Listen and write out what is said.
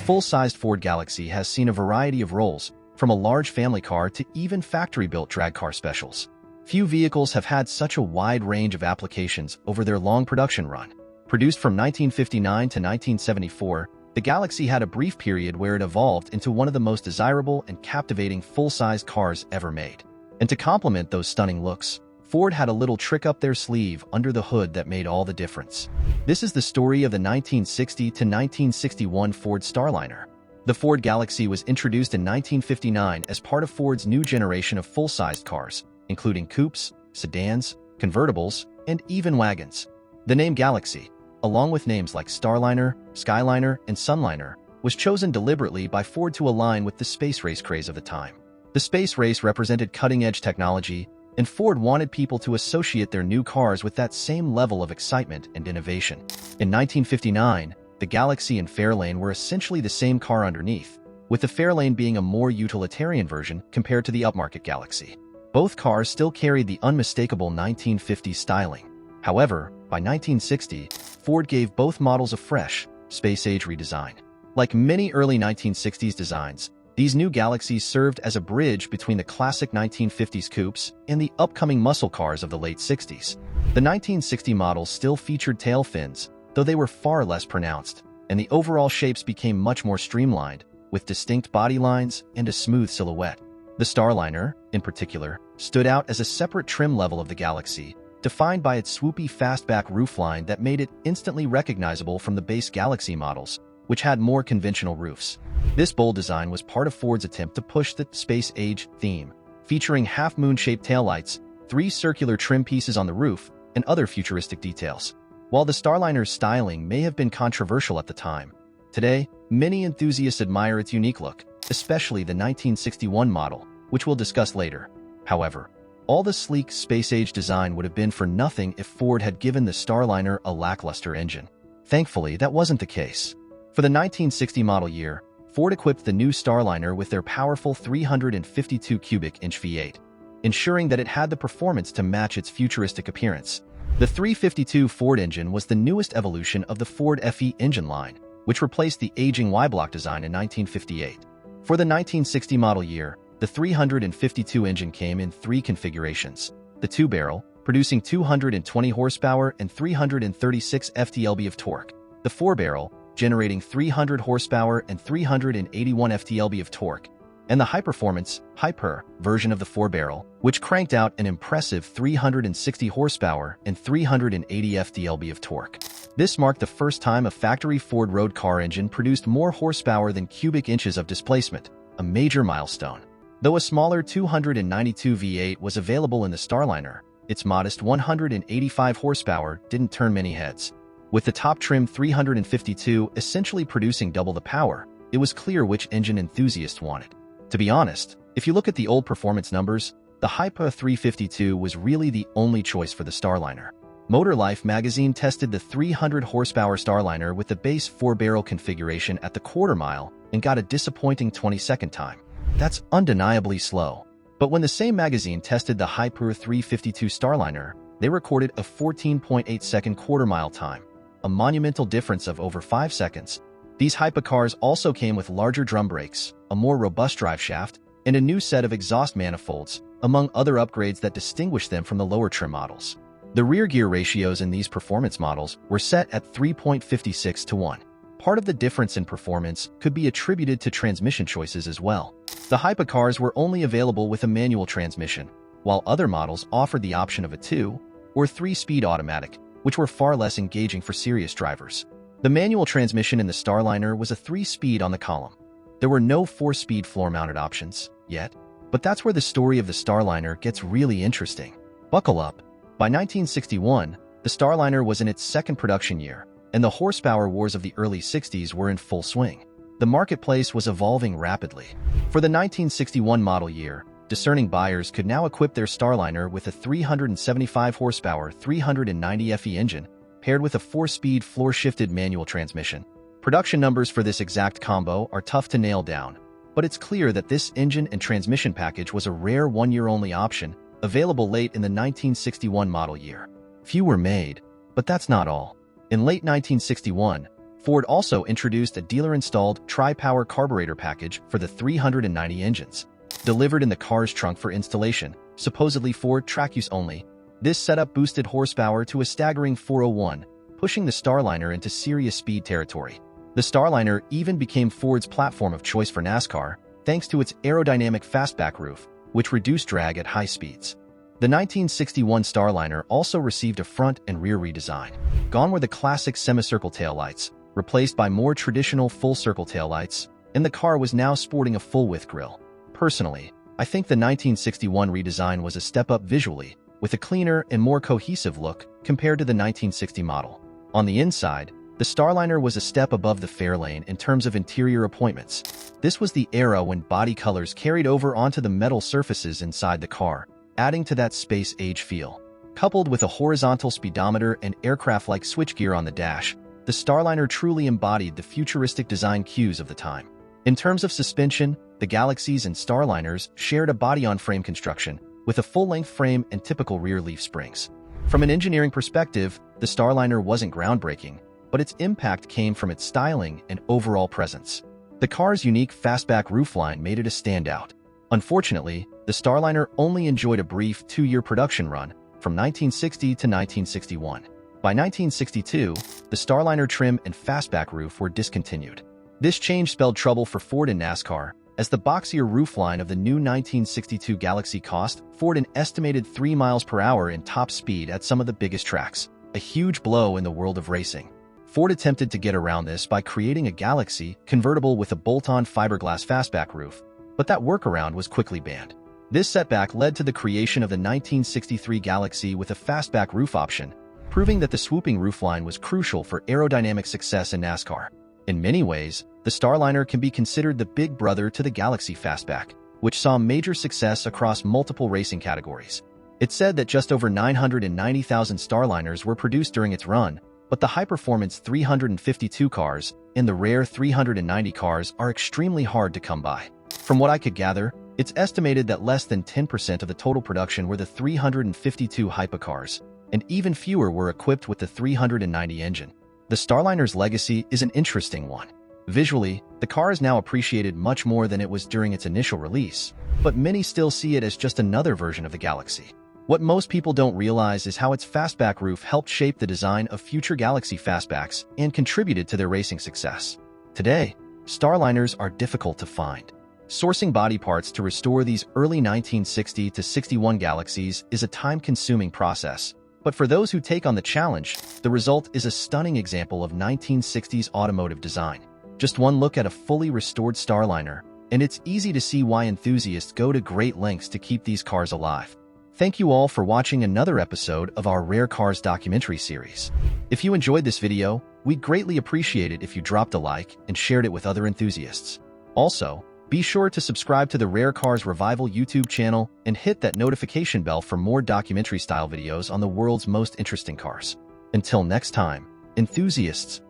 full-sized Ford Galaxie has seen a variety of roles, from a large family car to even factory-built drag car specials. Few vehicles have had such a wide range of applications over their long production run. Produced from 1959 to 1974, the Galaxie had a brief period where it evolved into one of the most desirable and captivating full-sized cars ever made. And to complement those stunning looks, Ford had a little trick up their sleeve under the hood that made all the difference. This is the story of the 1960 to 1961 Ford Starliner. The Ford Galaxie was introduced in 1959 as part of Ford's new generation of full-sized cars, including coupes, sedans, convertibles, and even wagons. The name Galaxie, along with names like Starliner, Skyliner, and Sunliner, was chosen deliberately by Ford to align with the space race craze of the time. The space race represented cutting-edge technology, and Ford wanted people to associate their new cars with that same level of excitement and innovation. In 1959, the Galaxie and Fairlane were essentially the same car underneath, with the Fairlane being a more utilitarian version compared to the upmarket Galaxie. Both cars still carried the unmistakable 1950s styling. However, by 1960, Ford gave both models a fresh, space-age redesign. Like many early 1960s designs, these new Galaxies served as a bridge between the classic 1950s coupes and the upcoming muscle cars of the late 60s. The 1960 models still featured tail fins, though they were far less pronounced, and the overall shapes became much more streamlined, with distinct body lines and a smooth silhouette. The Starliner, in particular, stood out as a separate trim level of the Galaxie, defined by its swoopy fastback roofline that made it instantly recognizable from the base Galaxie models, which had more conventional roofs. This bold design was part of Ford's attempt to push the space-age theme, featuring half-moon-shaped taillights, 3 circular trim pieces on the roof, and other futuristic details. While the Starliner's styling may have been controversial at the time, today, many enthusiasts admire its unique look, especially the 1961 model, which we'll discuss later. However, all the sleek space-age design would have been for nothing if Ford had given the Starliner a lackluster engine. Thankfully, that wasn't the case. For the 1960 model year, Ford equipped the new Starliner with their powerful 352 cubic inch V8, ensuring that it had the performance to match its futuristic appearance. The 352 Ford engine was the newest evolution of the Ford FE engine line, which replaced the aging Y-block design in 1958. For the 1960 model year, the 352 engine came in 3 configurations: the 2-barrel, producing 220 horsepower and 336 ft-lb of torque; the 4-barrel, generating 300 horsepower and 381 ft-lb of torque; and the high-performance, Hyper, version of the 4-barrel, which cranked out an impressive 360 horsepower and 380 ft-lb of torque. This marked the first time a factory Ford road car engine produced more horsepower than cubic inches of displacement, a major milestone. Though a smaller 292 V8 was available in the Starliner, its modest 185 horsepower didn't turn many heads. With the top trim 352 essentially producing double the power, it was clear which engine enthusiasts wanted. To be honest, if you look at the old performance numbers, the Hyper 352 was really the only choice for the Starliner. Motor Life magazine tested the 300 horsepower Starliner with the base 4-barrel configuration at the quarter mile and got a disappointing 22nd time. That's undeniably slow. But when the same magazine tested the Hyper 352 Starliner, they recorded a 14.8-second quarter-mile time, a monumental difference of over 5 seconds. These hypercars also came with larger drum brakes, a more robust drive shaft, and a new set of exhaust manifolds, among other upgrades that distinguished them from the lower trim models. The rear gear ratios in these performance models were set at 3.56 to 1. Part of the difference in performance could be attributed to transmission choices as well. The hypercars were only available with a manual transmission, while other models offered the option of a 2- or 3-speed automatic, which were far less engaging for serious drivers. The manual transmission in the Starliner was a 3-speed on the column. There were no 4-speed floor-mounted options yet, but that's where the story of the Starliner gets really interesting. Buckle up. By 1961, the Starliner was in its second production year, and the horsepower wars of the early 60s were in full swing. The marketplace was evolving rapidly. For the 1961 model year, discerning buyers could now equip their Starliner with a 375 horsepower, 390 FE engine, paired with a 4-speed floor-shifted manual transmission. Production numbers for this exact combo are tough to nail down, but it's clear that this engine and transmission package was a rare one-year-only option, available late in the 1961 model year. Few were made, but that's not all. In late 1961, Ford also introduced a dealer-installed tri-power carburetor package for the 390 engines. Delivered in the car's trunk for installation, supposedly for track use only, this setup boosted horsepower to a staggering 401, pushing the Starliner into serious speed territory. The Starliner even became Ford's platform of choice for NASCAR, thanks to its aerodynamic fastback roof, which reduced drag at high speeds. The 1961 Starliner also received a front and rear redesign. Gone were the classic semicircle taillights, replaced by more traditional full-circle taillights, and the car was now sporting a full-width grille. Personally, I think the 1961 redesign was a step up visually, with a cleaner and more cohesive look compared to the 1960 model. On the inside, the Starliner was a step above the Fairlane in terms of interior appointments. This was the era when body colors carried over onto the metal surfaces inside the car, adding to that space-age feel. Coupled with a horizontal speedometer and aircraft-like switchgear on the dash, the Starliner truly embodied the futuristic design cues of the time. In terms of suspension, the Galaxies and Starliners shared a body-on-frame construction, with a full-length frame and typical rear leaf springs. From an engineering perspective, the Starliner wasn't groundbreaking, but its impact came from its styling and overall presence. The car's unique fastback roofline made it a standout. Unfortunately, the Starliner only enjoyed a brief 2-year production run, from 1960 to 1961. By 1962, the Starliner trim and fastback roof were discontinued. This change spelled trouble for Ford and NASCAR, as the boxier roofline of the new 1962 Galaxie cost Ford an estimated 3 miles per hour in top speed at some of the biggest tracks, a huge blow in the world of racing. Ford attempted to get around this by creating a Galaxie convertible with a bolt-on fiberglass fastback roof, but that workaround was quickly banned. This setback led to the creation of the 1963 Galaxie with a fastback roof option, proving that the swooping roofline was crucial for aerodynamic success in NASCAR. In many ways, the Starliner can be considered the big brother to the Galaxie fastback, which saw major success across multiple racing categories. It's said that just over 990,000 Starliners were produced during its run, but the high-performance 352 cars and the rare 390 cars are extremely hard to come by. From what I could gather, it's estimated that less than 10% of the total production were the 352 hypercars, and even fewer were equipped with the 390 engine. The Starliner's legacy is an interesting one. Visually, the car is now appreciated much more than it was during its initial release, but many still see it as just another version of the Galaxie. What most people don't realize is how its fastback roof helped shape the design of future Galaxie fastbacks and contributed to their racing success. Today, Starliners are difficult to find. Sourcing body parts to restore these early 1960 to 61 Galaxies is a time-consuming process, but for those who take on the challenge, the result is a stunning example of 1960s automotive design. Just one look at a fully restored Starliner, and it's easy to see why enthusiasts go to great lengths to keep these cars alive. Thank you all for watching another episode of our Rare Cars documentary series. If you enjoyed this video, we'd greatly appreciate it if you dropped a like and shared it with other enthusiasts. Also, be sure to subscribe to the Rare Cars Revival YouTube channel and hit that notification bell for more documentary-style videos on the world's most interesting cars. Until next time, enthusiasts,